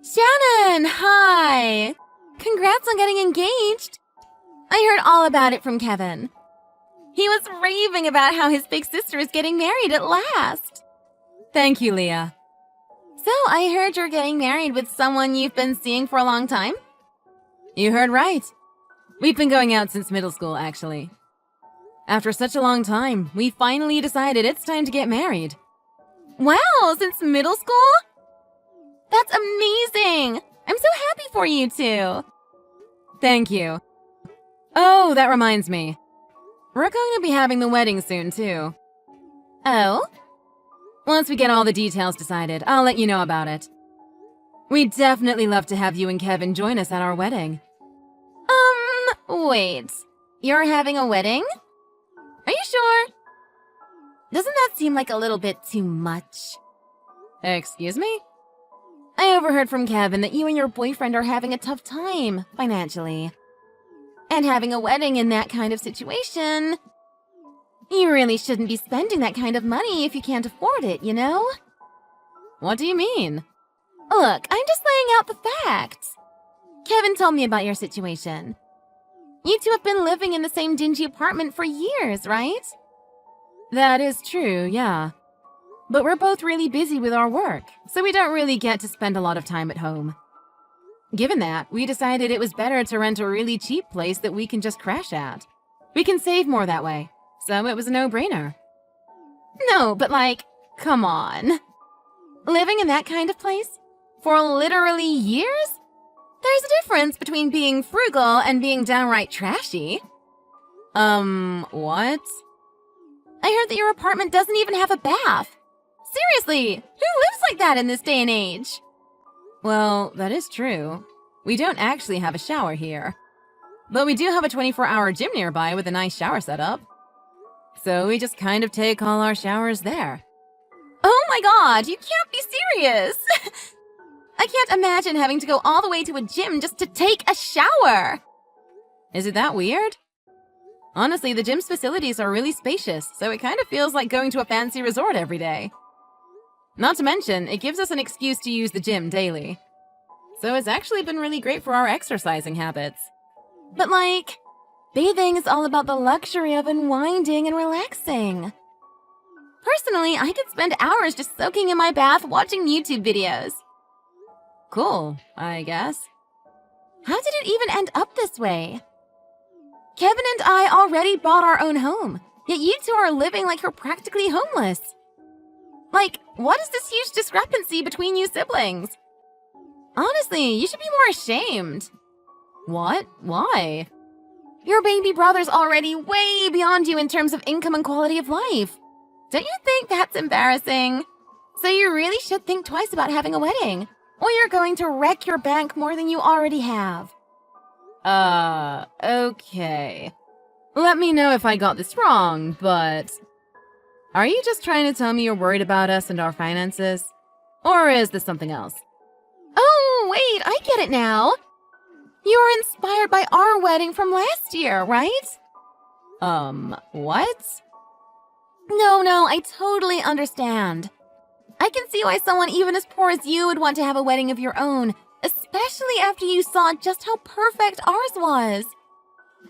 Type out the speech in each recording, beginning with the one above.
Shannon, hi! Congrats on getting engaged! I heard all about it from Kevin. He was raving about how his big sister is getting married at last. Thank you, Leah. So, I heard you're getting married with someone you've been seeing for a long time? You heard right. We've been going out since middle school, actually. After such a long time, we finally decided it's time to get married. Wow, since middle school? That's amazing! I'm so happy for you two. Thank you. Oh, that reminds me. We're going to be having the wedding soon, too. Oh? Once we get all the details decided, I'll let you know about it. We'd definitely love to have you and Kevin join us at our wedding. Wait. You're having a wedding? Are you sure? Doesn't that seem like a little bit too much? Excuse me? I overheard from Kevin that you and your boyfriend are having a tough time, financially. And having a wedding in that kind of situation... You really shouldn't be spending that kind of money if you can't afford it, you know? What do you mean? Look, I'm just laying out the facts. Kevin told me about your situation. You two have been living in the same dingy apartment for years, right? That is true, yeah. But we're both really busy with our work, so we don't really get to spend a lot of time at home. Given that, we decided it was better to rent a really cheap place that we can just crash at. We can save more that way, so it was a no-brainer. No, but come on. Living in that kind of place? For literally years? There's a difference between being frugal and being downright trashy. What? I heard that your apartment doesn't even have a bath. Seriously, who lives like that in this day and age? Well, that is true. We don't actually have a shower here. But we do have a 24-hour gym nearby with a nice shower setup. So we just kind of take all our showers there. Oh my god, you can't be serious! I can't imagine having to go all the way to a gym just to take a shower! Is it that weird? Honestly, the gym's facilities are really spacious, so it kind of feels like going to a fancy resort every day. Not to mention, it gives us an excuse to use the gym daily. So it's actually been really great for our exercising habits. But bathing is all about the luxury of unwinding and relaxing. Personally, I could spend hours just soaking in my bath watching YouTube videos. Cool, I guess. How did it even end up this way? Kevin and I already bought our own home, yet you two are living like you're practically homeless. What is this huge discrepancy between you siblings? Honestly, you should be more ashamed. What? Why? Your baby brother's already way beyond you in terms of income and quality of life. Don't you think that's embarrassing? So you really should think twice about having a wedding, or you're going to wreck your bank more than you already have. Okay. Let me know if I got this wrong, but... Are you just trying to tell me you're worried about us and our finances? Or is this something else? Oh, wait, I get it now. You were inspired by our wedding from last year, right? What? No, I totally understand. I can see why someone even as poor as you would want to have a wedding of your own, especially after you saw just how perfect ours was.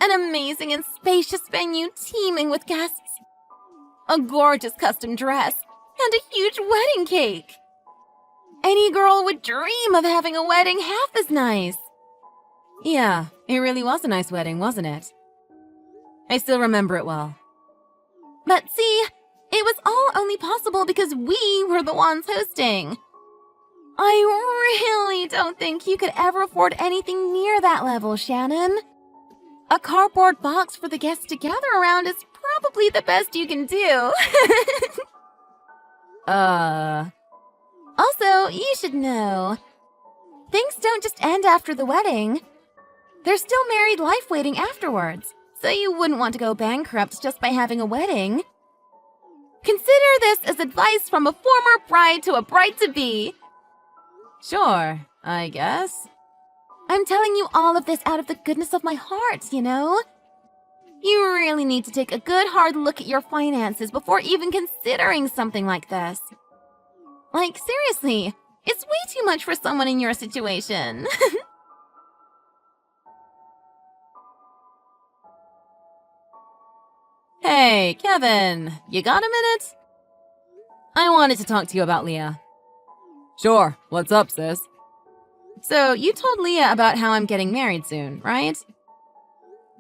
An amazing and spacious venue teeming with guests. A gorgeous custom dress, and a huge wedding cake. Any girl would dream of having a wedding half as nice. Yeah, it really was a nice wedding, wasn't it? I still remember it well. But see, it was all only possible because we were the ones hosting. I really don't think you could ever afford anything near that level, Shannon. A cardboard box for the guests to gather around is probably the best you can do. Also, you should know, things don't just end after the wedding. There's still married life waiting afterwards, so you wouldn't want to go bankrupt just by having a wedding. Consider this as advice from a former bride to a bride-to-be. Sure, I guess. I'm telling you all of this out of the goodness of my heart, you know? You really need to take a good hard look at your finances before even considering something like this. Seriously, It's way too much for someone in your situation. Hey, Kevin, you got a minute? I wanted to talk to you about Leah. Sure, what's up, sis? So, you told Leah about how I'm getting married soon, right?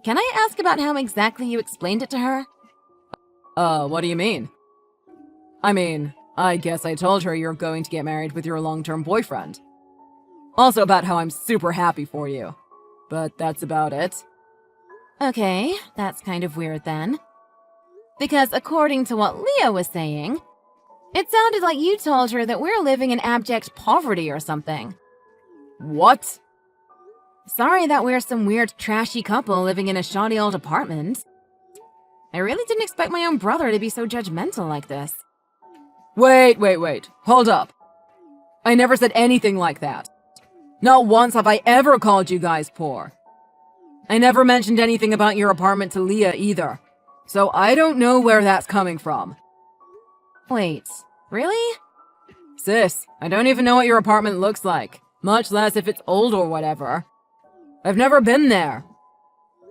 Can I ask about how exactly you explained it to her? What do you mean? I mean, I guess I told her you're going to get married with your long-term boyfriend. Also about how I'm super happy for you. But that's about it. Okay, that's kind of weird then. Because according to what Leah was saying, it sounded like you told her that we're living in abject poverty or something. What? Sorry that we're some weird trashy couple living in a shoddy old apartment. I really didn't expect my own brother to be so judgmental like this. Wait. Hold up. I never said anything like that. Not once have I ever called you guys poor. I never mentioned anything about your apartment to Leah either. So I don't know where that's coming from. Wait, really? Sis, I don't even know what your apartment looks like, much less if it's old or whatever. I've never been there.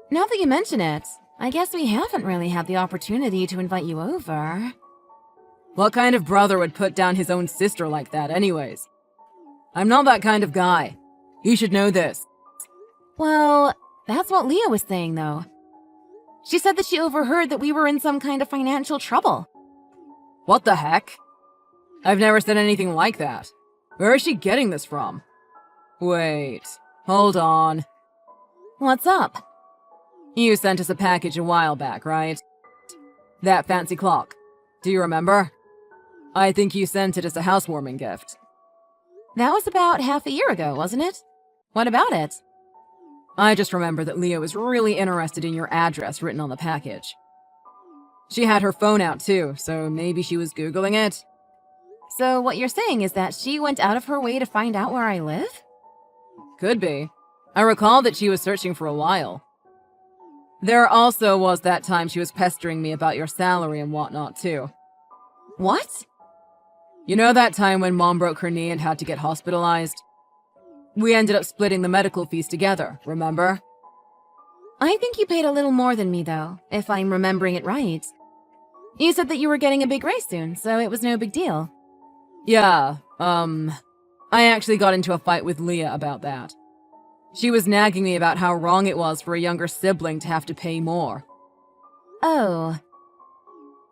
Now that you mention it, I guess we haven't really had the opportunity to invite you over. What kind of brother would put down his own sister like that anyways? I'm not that kind of guy. You should know this. Well, that's what Leah was saying though. She said that she overheard that we were in some kind of financial trouble. What the heck? I've never said anything like that. Where is she getting this from? Wait, hold on. What's up? You sent us a package a while back, right? That fancy clock. Do you remember? I think you sent it as a housewarming gift. That was about half a year ago, wasn't it? What about it? I just remember that Leah was really interested in your address written on the package. She had her phone out too, so maybe she was Googling it. So what you're saying is that she went out of her way to find out where I live? Could be. I recall that she was searching for a while. There also was that time she was pestering me about your salary and whatnot too. What? You know that time when Mom broke her knee and had to get hospitalized? We ended up splitting the medical fees together, remember? I think you paid a little more than me though, if I'm remembering it right. You said that you were getting a big raise soon, so it was no big deal. Yeah, I actually got into a fight with Leah about that. She was nagging me about how wrong it was for a younger sibling to have to pay more. Oh.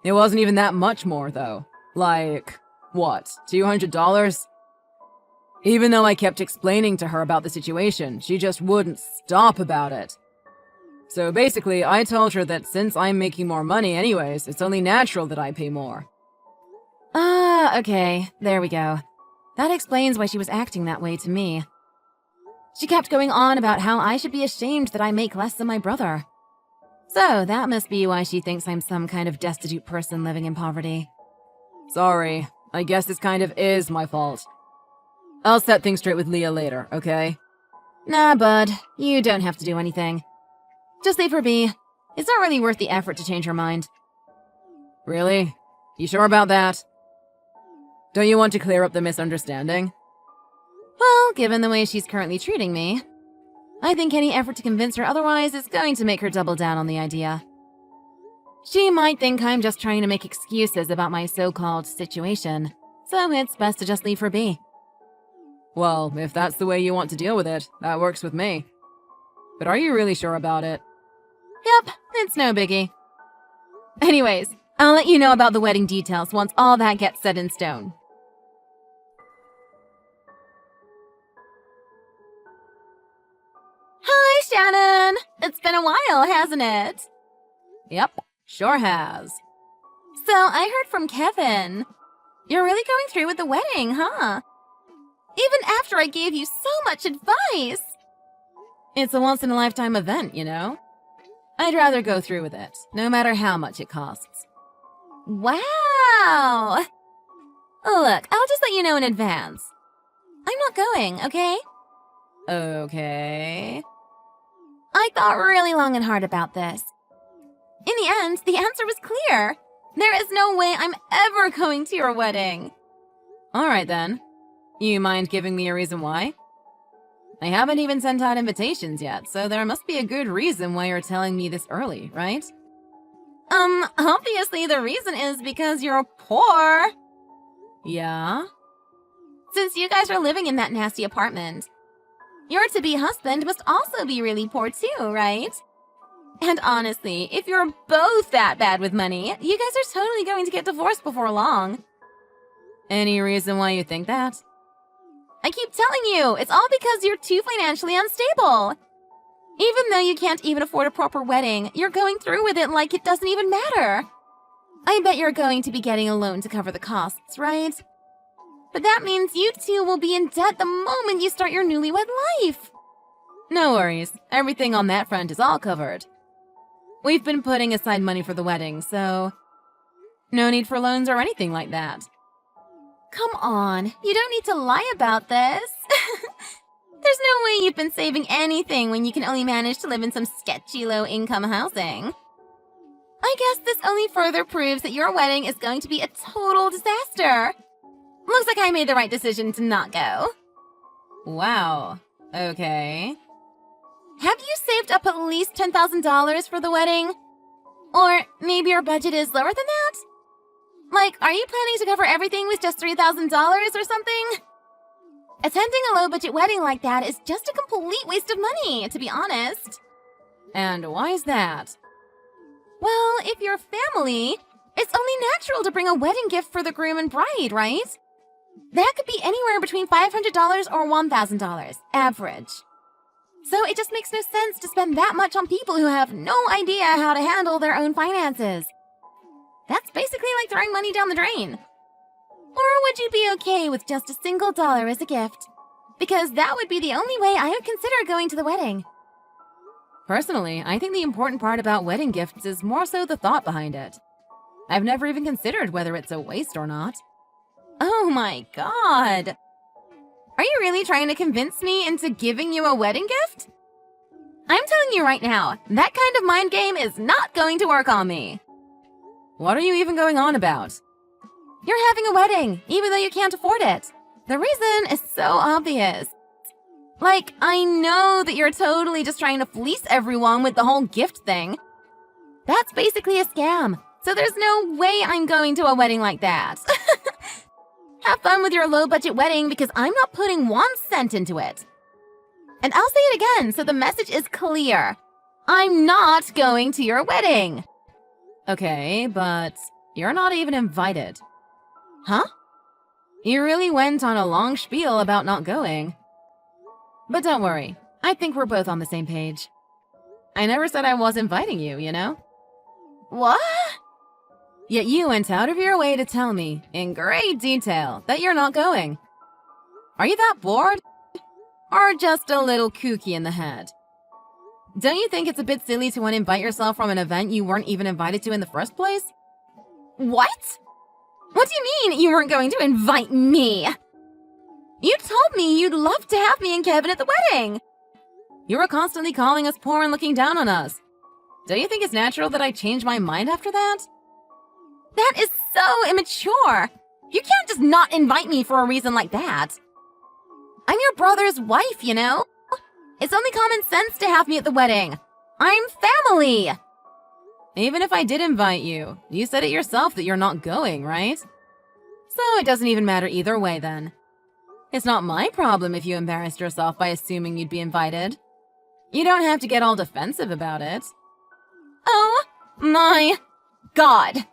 It wasn't even that much more, though. Like, what, $200? Even though I kept explaining to her about the situation, she just wouldn't stop about it. So basically, I told her that since I'm making more money anyways, it's only natural that I pay more. Ah, okay, there we go. That explains why she was acting that way to me. She kept going on about how I should be ashamed that I make less than my brother. So that must be why she thinks I'm some kind of destitute person living in poverty. Sorry, I guess this kind of is my fault. I'll set things straight with Leah later, okay? Nah, bud, you don't have to do anything. Just leave her be. It's not really worth the effort to change her mind. Really? You sure about that? Don't you want to clear up the misunderstanding? Well, given the way she's currently treating me, I think any effort to convince her otherwise is going to make her double down on the idea. She might think I'm just trying to make excuses about my so-called situation, so it's best to just leave her be. Well, if that's the way you want to deal with it, that works with me. But are you really sure about it? Yep, it's no biggie. Anyways, I'll let you know about the wedding details once all that gets set in stone. Hi, Shannon! It's been a while, hasn't it? Yep, sure has. So, I heard from Kevin. You're really going through with the wedding, huh? Even after I gave you so much advice! It's a once-in-a-lifetime event, you know? I'd rather go through with it, no matter how much it costs. Wow! Look, I'll just let you know in advance. I'm not going, okay? Okay. I thought really long and hard about this. In the end, the answer was clear. There is no way I'm ever going to your wedding. Alright then. You mind giving me a reason why? I haven't even sent out invitations yet, so there must be a good reason why you're telling me this early, right? Obviously the reason is because you're poor. Yeah? Since you guys are living in that nasty apartment, your to-be husband must also be really poor too, right? And honestly, if you're both that bad with money, you guys are totally going to get divorced before long. Any reason why you think that? I keep telling you, it's all because you're too financially unstable. Even though you can't even afford a proper wedding, you're going through with it like it doesn't even matter. I bet you're going to be getting a loan to cover the costs, right? But that means you two will be in debt the moment you start your newlywed life. No worries, everything on that front is all covered. We've been putting aside money for the wedding, so no need for loans or anything like that. Come on, you don't need to lie about this. There's no way you've been saving anything when you can only manage to live in some sketchy low-income housing. I guess this only further proves that your wedding is going to be a total disaster. Looks like I made the right decision to not go. Wow, okay. Have you saved up at least $10,000 for the wedding? Or maybe your budget is lower than that? Like, are you planning to cover everything with just $3,000 or something? Attending a low-budget wedding like that is just a complete waste of money, to be honest. And why is that? Well, if you're family, it's only natural to bring a wedding gift for the groom and bride, right? That could be anywhere between $500 or $1,000, average. So it just makes no sense to spend that much on people who have no idea how to handle their own finances. That's basically like throwing money down the drain. Or would you be okay with just a single dollar as a gift? Because that would be the only way I would consider going to the wedding. Personally, I think the important part about wedding gifts is more so the thought behind it. I've never even considered whether it's a waste or not. Oh my god! Are you really trying to convince me into giving you a wedding gift? I'm telling you right now, that kind of mind game is not going to work on me. What are you even going on about? You're having a wedding, even though you can't afford it. The reason is so obvious. Like, I know that you're totally just trying to fleece everyone with the whole gift thing. That's basically a scam, so there's no way I'm going to a wedding like that. Have fun with your low-budget wedding because I'm not putting 1 cent into it. And I'll say it again so the message is clear. I'm not going to your wedding. Okay, but you're not even invited. Huh? You really went on a long spiel about not going. But don't worry, I think we're both on the same page. I never said I was inviting you, you know? What? Yet you went out of your way to tell me, in great detail, that you're not going. Are you that bored? Or just a little kooky in the head? Don't you think it's a bit silly to want to invite yourself from an event you weren't even invited to in the first place? What? What do you mean you weren't going to invite me? You told me you'd love to have me and Kevin at the wedding. You were constantly calling us poor and looking down on us. Don't you think it's natural that I change my mind after that? That is so immature. You can't just not invite me for a reason like that. I'm your brother's wife, you know? It's only common sense to have me at the wedding. I'm family. Even if I did invite you, you said it yourself that you're not going, right? So it doesn't even matter either way then. It's not my problem if you embarrassed yourself by assuming you'd be invited. You don't have to get all defensive about it. Oh my god.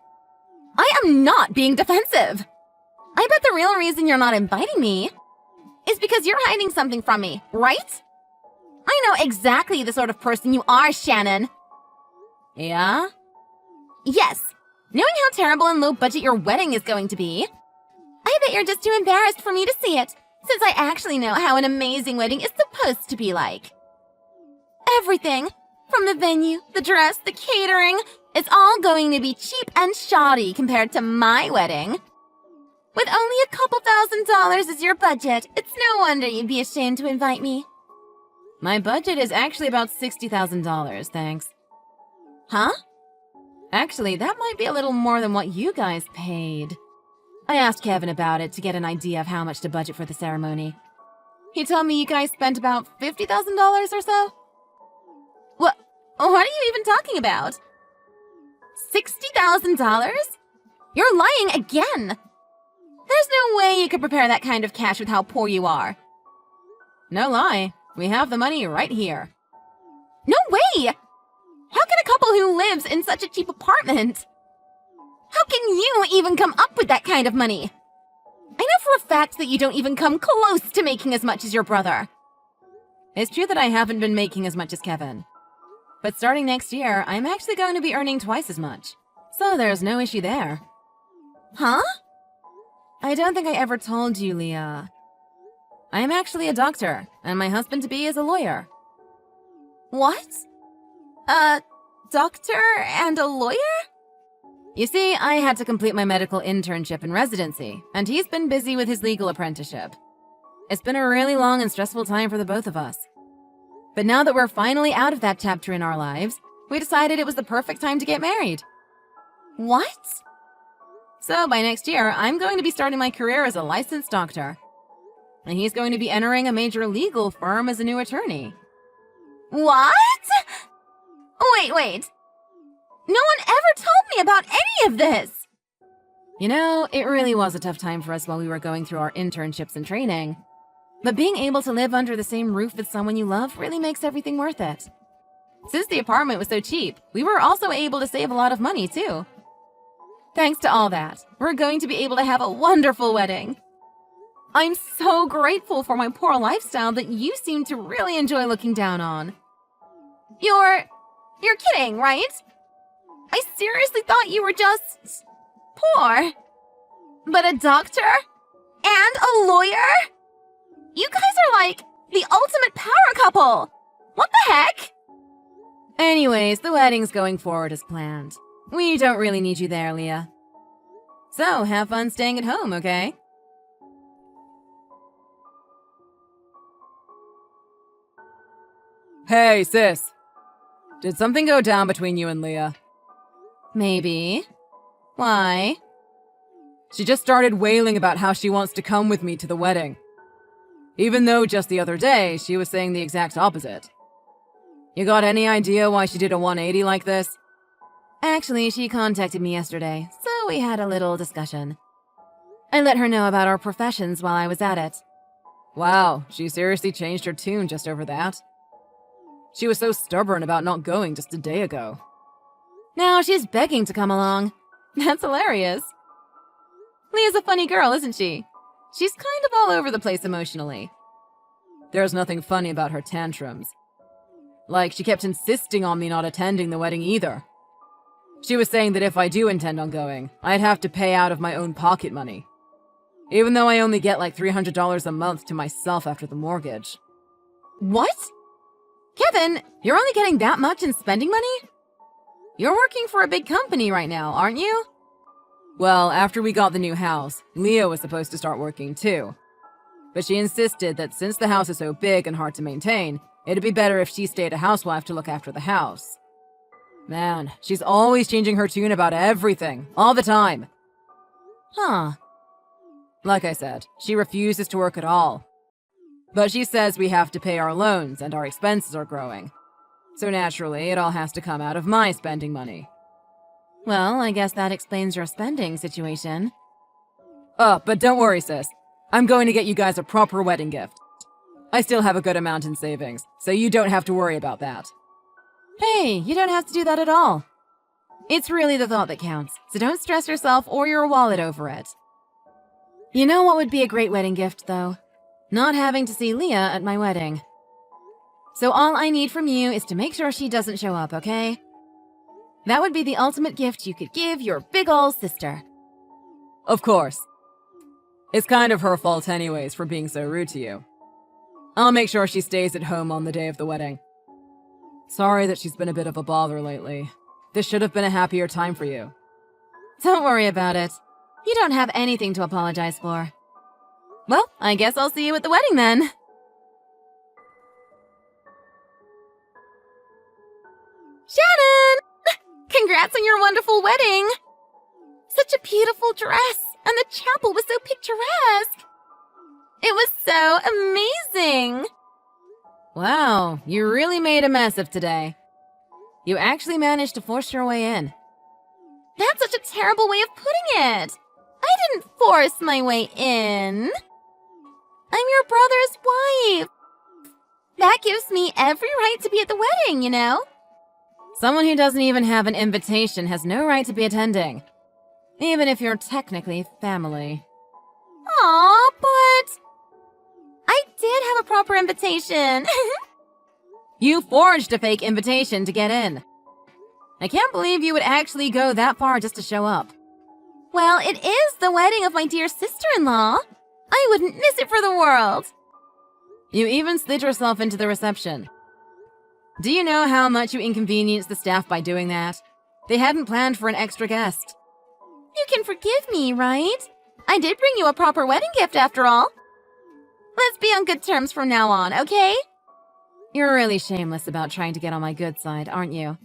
I am not being defensive. I bet the real reason you're not inviting me is because you're hiding something from me, right? I know exactly the sort of person you are, Shannon. Yeah? Yes. Knowing how terrible and low budget your wedding is going to be, I bet you're just too embarrassed for me to see it, since I actually know how an amazing wedding is supposed to be like. Everything, from the venue, the dress, the catering, it's all going to be cheap and shoddy compared to my wedding. With only a couple $1,000s as your budget, it's no wonder you'd be ashamed to invite me. My budget is actually about $60,000, thanks. Huh? Actually, that might be a little more than what you guys paid. I asked Kevin about it to get an idea of how much to budget for the ceremony. He told me you guys spent about $50,000 or so? What are you even talking about? $60,000? You're lying again! There's no way you could prepare that kind of cash with how poor you are. No lie, we have the money right here. No way! How can a couple who lives in such a cheap apartment? How can you even come up with that kind of money? I know for a fact that you don't even come close to making as much as your brother. It's true that I haven't been making as much as Kevin. But starting next year, I'm actually going to be earning twice as much. So there's no issue there. Huh? I don't think I ever told you, Leah. I am actually a doctor, and my husband-to-be is a lawyer. What? A doctor and a lawyer? You see, I had to complete my medical internship and residency, and he's been busy with his legal apprenticeship. It's been a really long and stressful time for the both of us. But now that we're finally out of that chapter in our lives, we decided it was the perfect time to get married. What? So by next year, I'm going to be starting my career as a licensed doctor. And he's going to be entering a major legal firm as a new attorney. What? Wait. No one ever told me about any of this! You know, it really was a tough time for us while we were going through our internships and training. But being able to live under the same roof with someone you love really makes everything worth it. Since the apartment was so cheap, we were also able to save a lot of money, too. Thanks to all that, we're going to be able to have a wonderful wedding. I'm so grateful for my poor lifestyle that you seem to really enjoy looking down on. You're kidding, right? I seriously thought you were just poor. But a doctor? And a lawyer? You guys are like the ultimate power couple! What the heck? Anyways, the wedding's going forward as planned. We don't really need you there, Leah. So, have fun staying at home, okay? Hey, sis. Did something go down between you and Leah? Maybe. Why? She just started wailing about how she wants to come with me to the wedding. Even though just the other day, she was saying the exact opposite. You got any idea why she did a 180 like this? Actually, she contacted me yesterday, so we had a little discussion. I let her know about our professions while I was at it. Wow, she seriously changed her tune just over that? She was so stubborn about not going just a day ago. Now she's begging to come along. That's hilarious. Leah's a funny girl, isn't she? She's kind of all over the place emotionally. There's nothing funny about her tantrums. Like, she kept insisting on me not attending the wedding either. She was saying that if I do intend on going, I'd have to pay out of my own pocket money. Even though I only get like $300 a month to myself after the mortgage. What? Kevin, you're only getting that much in spending money? You're working for a big company right now, aren't you? Well, after we got the new house, Leah was supposed to start working too. But she insisted that since the house is so big and hard to maintain, it'd be better if she stayed a housewife to look after the house. Man, she's always changing her tune about everything, all the time. Huh. Like I said, she refuses to work at all. But she says we have to pay our loans and our expenses are growing. So naturally, it all has to come out of my spending money. Well, I guess that explains your spending situation. But don't worry, sis. I'm going to get you guys a proper wedding gift. I still have a good amount in savings, so you don't have to worry about that. Hey, you don't have to do that at all. It's really the thought that counts, so don't stress yourself or your wallet over it. You know what would be a great wedding gift, though? Not having to see Leah at my wedding. So all I need from you is to make sure she doesn't show up, okay? That would be the ultimate gift you could give your big ol' sister. Of course. It's kind of her fault anyways for being so rude to you. I'll make sure she stays at home on the day of the wedding. Sorry that she's been a bit of a bother lately. This should have been a happier time for you. Don't worry about it. You don't have anything to apologize for. Well, I guess I'll see you at the wedding then. Shannon! Congrats on your wonderful wedding! Such a beautiful dress and the chapel was so picturesque. It was so amazing. Wow, you really made a mess of today. You actually managed to force your way in. That's such a terrible way of putting it. I didn't force my way in. I'm your brother's wife. That gives me every right to be at the wedding, you know? Someone who doesn't even have an invitation has no right to be attending. Even if you're technically family. Aw, but I did have a proper invitation. You forged a fake invitation to get in. I can't believe you would actually go that far just to show up. Well, it is the wedding of my dear sister-in-law. I wouldn't miss it for the world. You even slid yourself into the reception. Do you know how much you inconvenienced the staff by doing that? They hadn't planned for an extra guest. You can forgive me, right? I did bring you a proper wedding gift after all. Let's be on good terms from now on, okay? You're really shameless about trying to get on my good side, aren't you?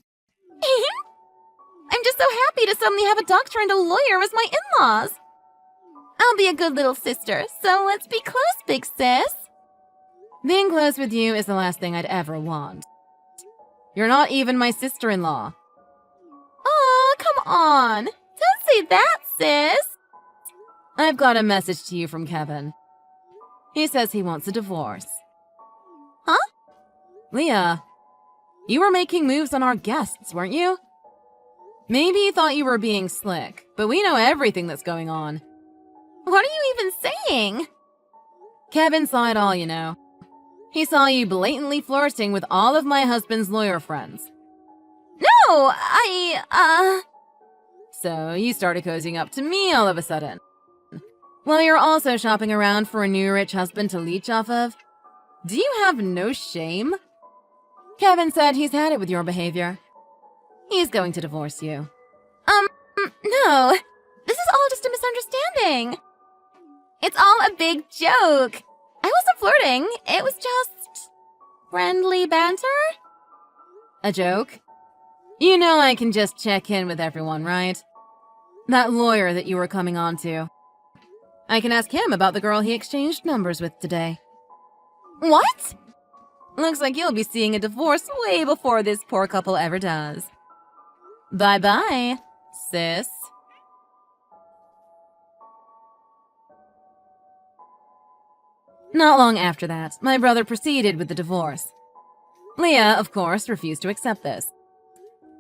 I'm just so happy to suddenly have a doctor and a lawyer as my in-laws. I'll be a good little sister, so let's be close, big sis. Being close with you is the last thing I'd ever want. You're not even my sister-in-law. Oh, come on. Don't say that, sis. I've got a message to you from Kevin. He says he wants a divorce. Huh? Leah, you were making moves on our guests, weren't you? Maybe you thought you were being slick, but we know everything that's going on. What are you even saying? Kevin saw it all, you know. He saw you blatantly flirting with all of my husband's lawyer friends. No, So you started cozying up to me all of a sudden. While you're also shopping around for a new rich husband to leech off of. Do you have no shame? Kevin said he's had it with your behavior. He's going to divorce you. No. This is all just a misunderstanding. It's all a big joke. I wasn't flirting. It was just friendly banter. A joke? You know I can just check in with everyone, right? That lawyer that you were coming on to. I can ask him about the girl he exchanged numbers with today. What? Looks like you'll be seeing a divorce way before this poor couple ever does. Bye-bye, sis. Not long after that, my brother proceeded with the divorce. Leah, of course, refused to accept this.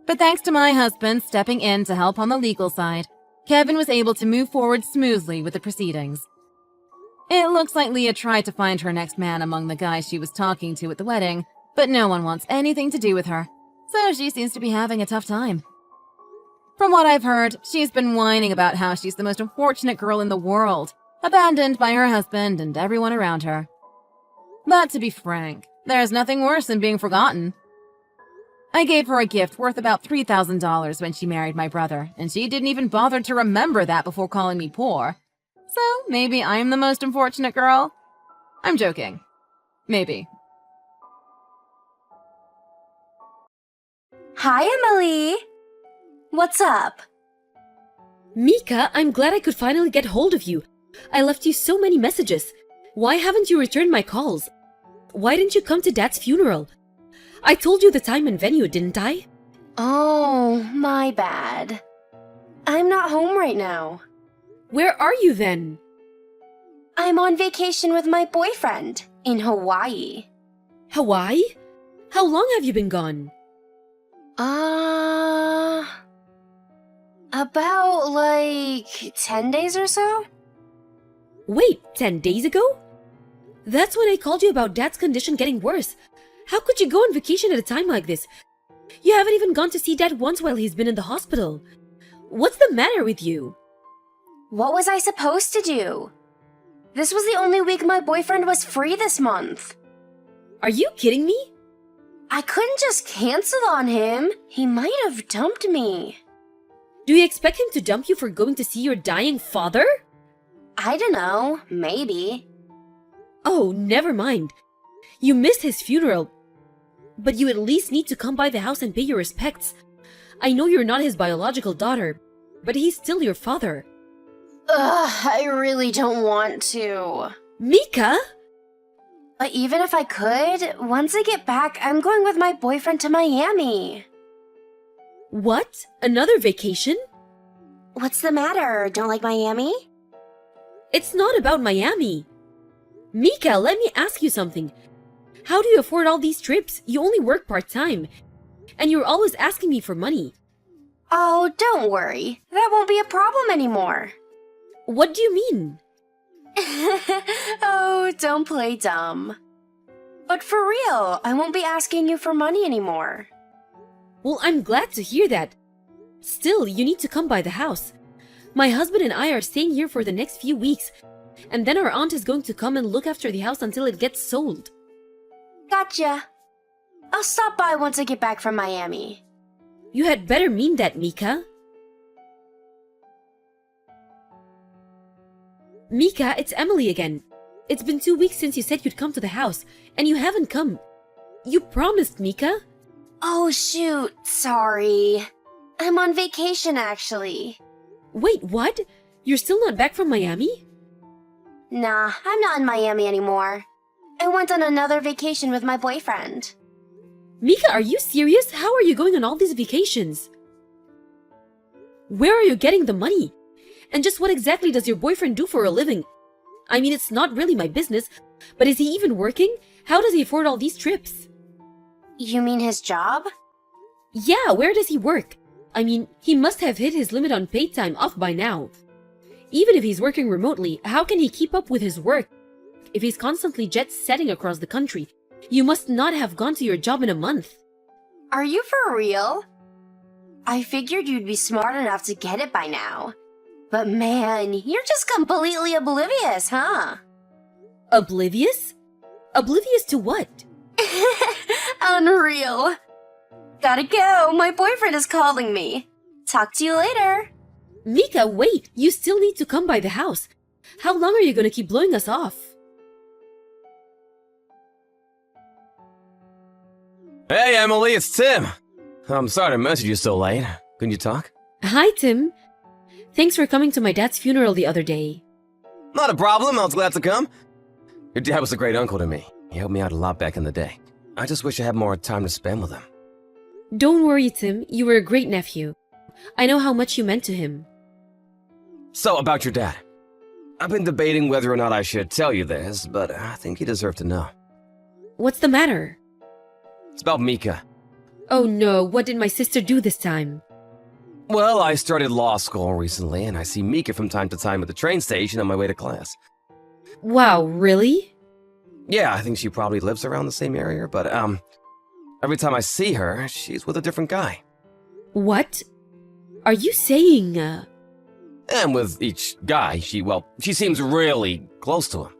But thanks to my husband stepping in to help on the legal side, Kevin was able to move forward smoothly with the proceedings. It looks like Leah tried to find her next man among the guys she was talking to at the wedding, but no one wants anything to do with her, so she seems to be having a tough time. From what I've heard, she's been whining about how she's the most unfortunate girl in the world, abandoned by her husband and everyone around her. But to be frank, there's nothing worse than being forgotten. I gave her a gift worth about $3,000 when she married my brother, and she didn't even bother to remember that before calling me poor. So maybe I'm the most unfortunate girl? I'm joking. Maybe. Hi, Emily. What's up? Mika, I'm glad I could finally get hold of you. I left you so many messages. Why haven't you returned my calls? Why didn't you come to Dad's funeral? I told you the time and venue, didn't I? Oh, my bad. I'm not home right now. Where are you then? I'm on vacation with my boyfriend in Hawaii. Hawaii? How long have you been gone? About like 10 days or so? Wait, 10 days ago? That's when I called you about Dad's condition getting worse. How could you go on vacation at a time like this? You haven't even gone to see Dad once while he's been in the hospital. What's the matter with you? What was I supposed to do? This was the only week my boyfriend was free this month. Are you kidding me? I couldn't just cancel on him. He might have dumped me. Do you expect him to dump you for going to see your dying father? I don't know. Maybe. Oh, never mind. You missed his funeral. But you at least need to come by the house and pay your respects. I know you're not his biological daughter, but he's still your father. Ugh, I really don't want to. Mika? But even if I could, once I get back, I'm going with my boyfriend to Miami. What? Another vacation? What's the matter? Don't like Miami? It's not about Miami. Mika, let me ask you something. How do you afford all these trips? You only work part-time. And you're always asking me for money. Oh, don't worry. That won't be a problem anymore. What do you mean? Oh, don't play dumb. But for real, I won't be asking you for money anymore. Well, I'm glad to hear that. Still, you need to come by the house. My husband and I are staying here for the next few weeks, and then our aunt is going to come and look after the house until it gets sold. Gotcha. I'll stop by once I get back from Miami. You had better mean that, Mika. Mika, it's Emily again. It's been 2 weeks since you said you'd come to the house, and you haven't come. You promised, Mika. Oh, shoot. Sorry. I'm on vacation, actually. Wait, what? You're still not back from Miami? Nah, I'm not in Miami anymore. I went on another vacation with my boyfriend. Mika, are you serious? How are you going on all these vacations? Where are you getting the money? And just what exactly does your boyfriend do for a living? I mean, it's not really my business, but is he even working? How does he afford all these trips? You mean his job? Yeah, where does he work? I mean, he must have hit his limit on paid time off by now. Even if he's working remotely, how can he keep up with his work? If he's constantly jet-setting across the country, you must not have gone to your job in a month. Are you for real? I figured you'd be smart enough to get it by now. But man, you're just completely oblivious, huh? Oblivious? Oblivious to what? Unreal. Gotta go, my boyfriend is calling me. Talk to you later. Mika, wait! You still need to come by the house. How long are you gonna keep blowing us off? Hey, Emily, it's Tim. I'm sorry to message you so late. Can you talk? Hi, Tim. Thanks for coming to my dad's funeral the other day. Not a problem. I was glad to come. Your dad was a great uncle to me. He helped me out a lot back in the day. I just wish I had more time to spend with him. Don't worry, Tim. You were a great nephew. I know how much you meant to him. So, about your dad. I've been debating whether or not I should tell you this, but I think you deserve to know. What's the matter? It's about Mika. Oh no, what did my sister do this time? Well, I started law school recently, and I see Mika from time to time at the train station on my way to class. Wow, really? Yeah, I think she probably lives around the same area, but, every time I see her, she's with a different guy. What? Are you saying, And with each guy, she seems really close to him.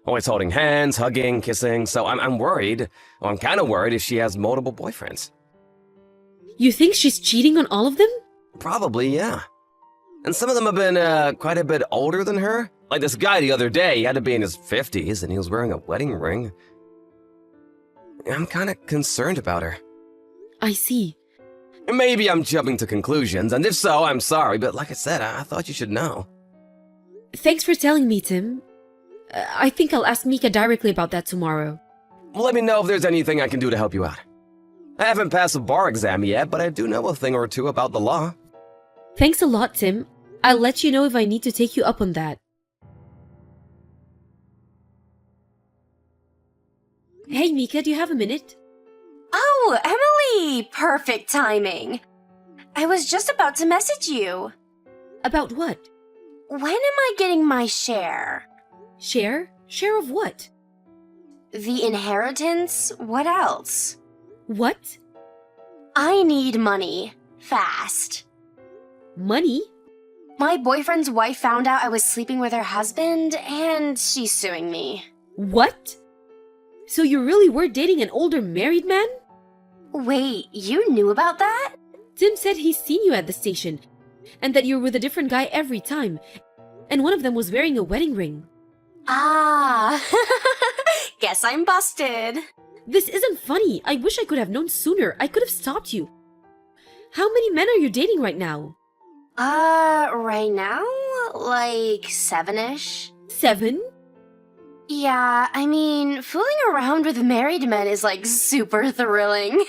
Always holding hands, hugging, kissing, so I'm worried, or I'm kind of worried if she has multiple boyfriends. You think she's cheating on all of them? Probably, yeah. And some of them have been quite a bit older than her. Like this guy the other day, he had to be in his 50s, and he was wearing a wedding ring. I'm kind of concerned about her. I see. Maybe I'm jumping to conclusions, and if so, I'm sorry, but like I said, I thought you should know. Thanks for telling me, Tim. I think I'll ask Mika directly about that tomorrow. Let me know if there's anything I can do to help you out. I haven't passed a bar exam yet, but I do know a thing or two about the law. Thanks a lot, Tim. I'll let you know if I need to take you up on that. Hey, Mika, do you have a minute? Oh, Emily! Perfect timing. I was just about to message you. About what? When am I getting my share? Share? Share of what? The inheritance? What else? What? I need money. Fast. Money? My boyfriend's wife found out I was sleeping with her husband, and she's suing me. What? So you really were dating an older married man? Wait, you knew about that? Tim said he's seen you at the station, and that you're with a different guy every time, and one of them was wearing a wedding ring. Ah, guess I'm busted. This isn't funny. I wish I could have known sooner. I could have stopped you. How many men are you dating right now? Right now? like 7-ish. 7? Yeah, I mean, fooling around with married men is like super thrilling.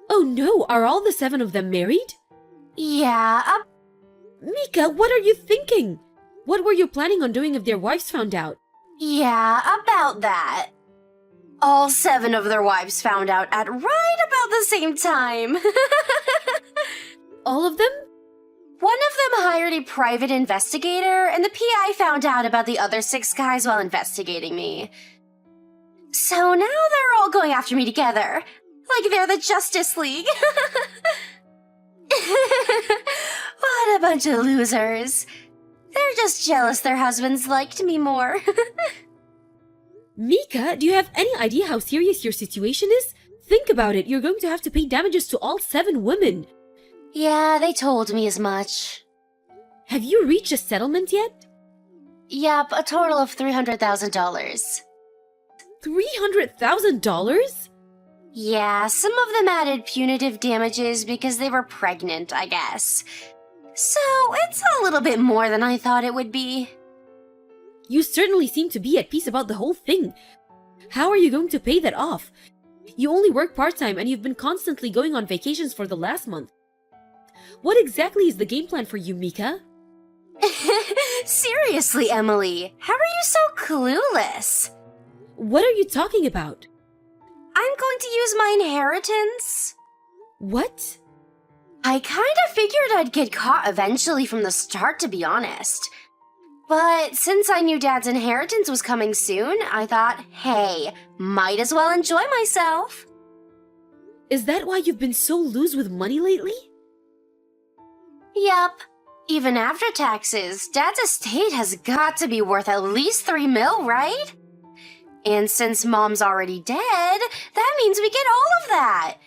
Oh no, are all the 7 of them married? Yeah, Mika, what are you thinking? What were you planning on doing if their wives found out? yeah, about that. All 7 of their wives found out at right about the same time. All of them? One of them hired a private investigator, and the PI found out about the other 6 guys while investigating me. So now they're all going after me together, like they're the Justice League. What a bunch of losers. They're just jealous their husbands liked me more. Mika, do you have any idea how serious your situation is? Think about it, you're going to have to pay damages to all 7 women. Yeah, they told me as much. Have you reached a settlement yet? Yep, a total of $300,000. $300,000? Yeah, some of them added punitive damages because they were pregnant, I guess. So, it's a little bit more than I thought it would be. You certainly seem to be at peace about the whole thing. How are you going to pay that off? You only work part-time and you've been constantly going on vacations for the last month. What exactly is the game plan for you, Mika? Seriously, Emily, how are you so clueless? What are you talking about? I'm going to use my inheritance. What? I kind of figured I'd get caught eventually from the start, to be honest. But since I knew Dad's inheritance was coming soon, I thought, hey, might as well enjoy myself. Is that why you've been so loose with money lately? Yep. Even after taxes, Dad's estate has got to be worth at least $3 million, right? And since Mom's already dead, that means we get all of that.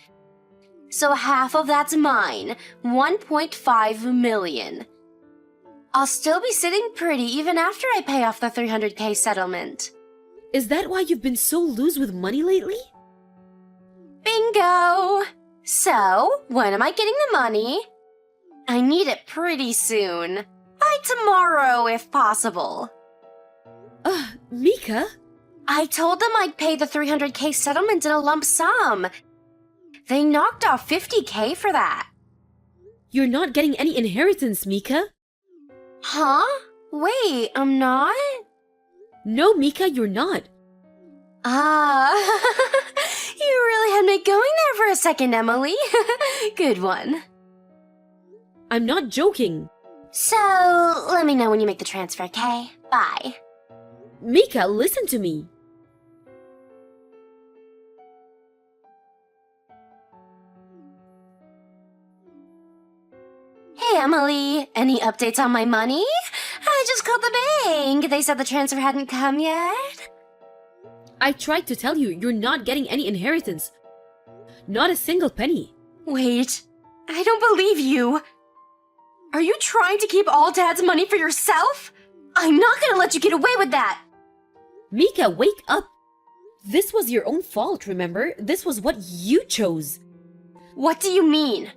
So half of that's mine, $1.5 million. I'll still be sitting pretty even after I pay off the $300K settlement. Is that why you've been so loose with money lately? Bingo! So, when am I getting the money? I need it pretty soon. By tomorrow, if possible. Mika? I told them I'd pay the $300K settlement in a lump sum. They knocked off $50K for that. You're not getting any inheritance, Mika. Huh? Wait, I'm not? No, Mika, you're not. Ah, you really had me going there for a second, Emily. Good one. I'm not joking. So, let me know when you make the transfer, okay? Bye. Mika, listen to me. Hey, Emily. Any updates on my money? I just called the bank. They said the transfer hadn't come yet. I tried to tell you, you're not getting any inheritance. Not a single penny. Wait, I don't believe you. Are you trying to keep all Dad's money for yourself? I'm not gonna let you get away with that. Mika, wake up. This was your own fault, remember? This was what you chose. What do you mean?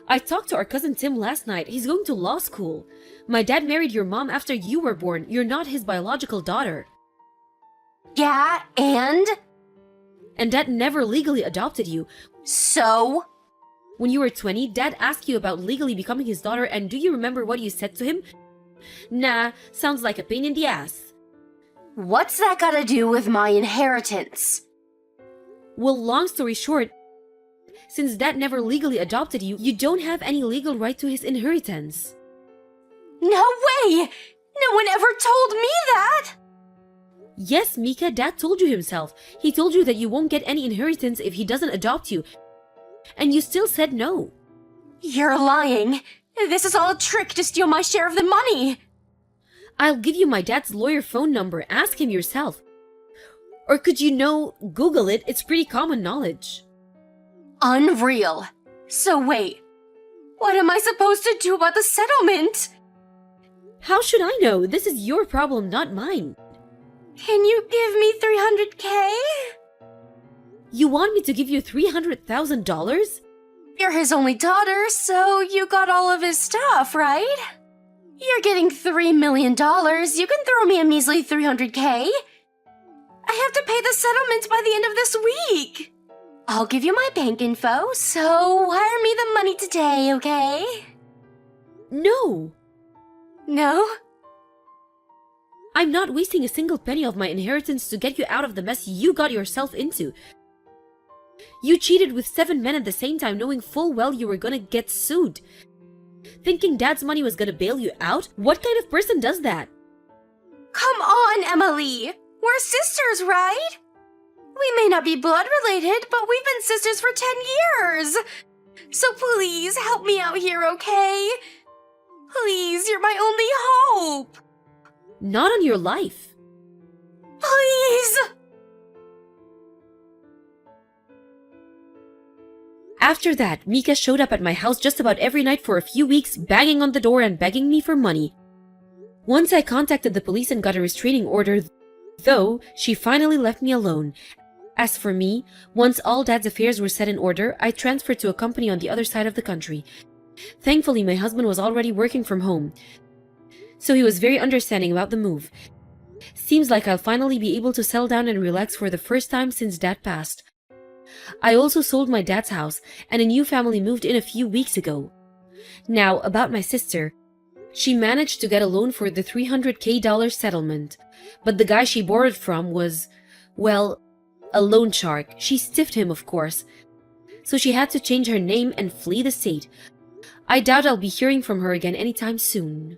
I talked to our cousin Tim last night. He's going to law school. My dad married your mom after you were born. You're not his biological daughter. Yeah, and? And Dad never legally adopted you. So? When you were 20, Dad asked you about legally becoming his daughter, and do you remember what you said to him? Nah, sounds like a pain in the ass. What's that gotta do with my inheritance? Well, long story short, since Dad never legally adopted you, you don't have any legal right to his inheritance. No way! No one ever told me that! Yes, Mika, Dad told you himself. He told you that you won't get any inheritance if he doesn't adopt you. And you still said no. You're lying. This is all a trick to steal my share of the money. I'll give you my dad's lawyer phone number. Ask him yourself. Or could you Google it? It's pretty common knowledge. Unreal. So wait, what am I supposed to do about the settlement? How should I know? This is your problem, not mine. Can you give me $300K? You want me to give you $300,000? You're his only daughter, so you got all of his stuff, right? You're getting $3 million. You can throw me a measly 300K. I have to pay the settlement by the end of this week. I'll give you my bank info, so wire me the money today, okay? No! No? I'm not wasting a single penny of my inheritance to get you out of the mess you got yourself into. You cheated with 7 men at the same time, knowing full well you were gonna get sued. Thinking Dad's money was gonna bail you out? What kind of person does that? Come on, Emily. We're sisters, right? We may not be blood related, but we've been sisters for 10 years. So please help me out here, okay? Please, you're my only hope. Not on your life. Please. After that, Mika showed up at my house just about every night for a few weeks, banging on the door and begging me for money. Once I contacted the police and got a restraining order, though, she finally left me alone. As for me, once all Dad's affairs were set in order, I transferred to a company on the other side of the country. Thankfully, my husband was already working from home, so he was very understanding about the move. Seems like I'll finally be able to settle down and relax for the first time since Dad passed. I also sold my dad's house, and a new family moved in a few weeks ago. Now, about my sister. She managed to get a loan for the $300K settlement, but the guy she borrowed from was, well, a loan shark. She stiffed him, of course. So she had to change her name and flee the state. I doubt I'll be hearing from her again anytime soon.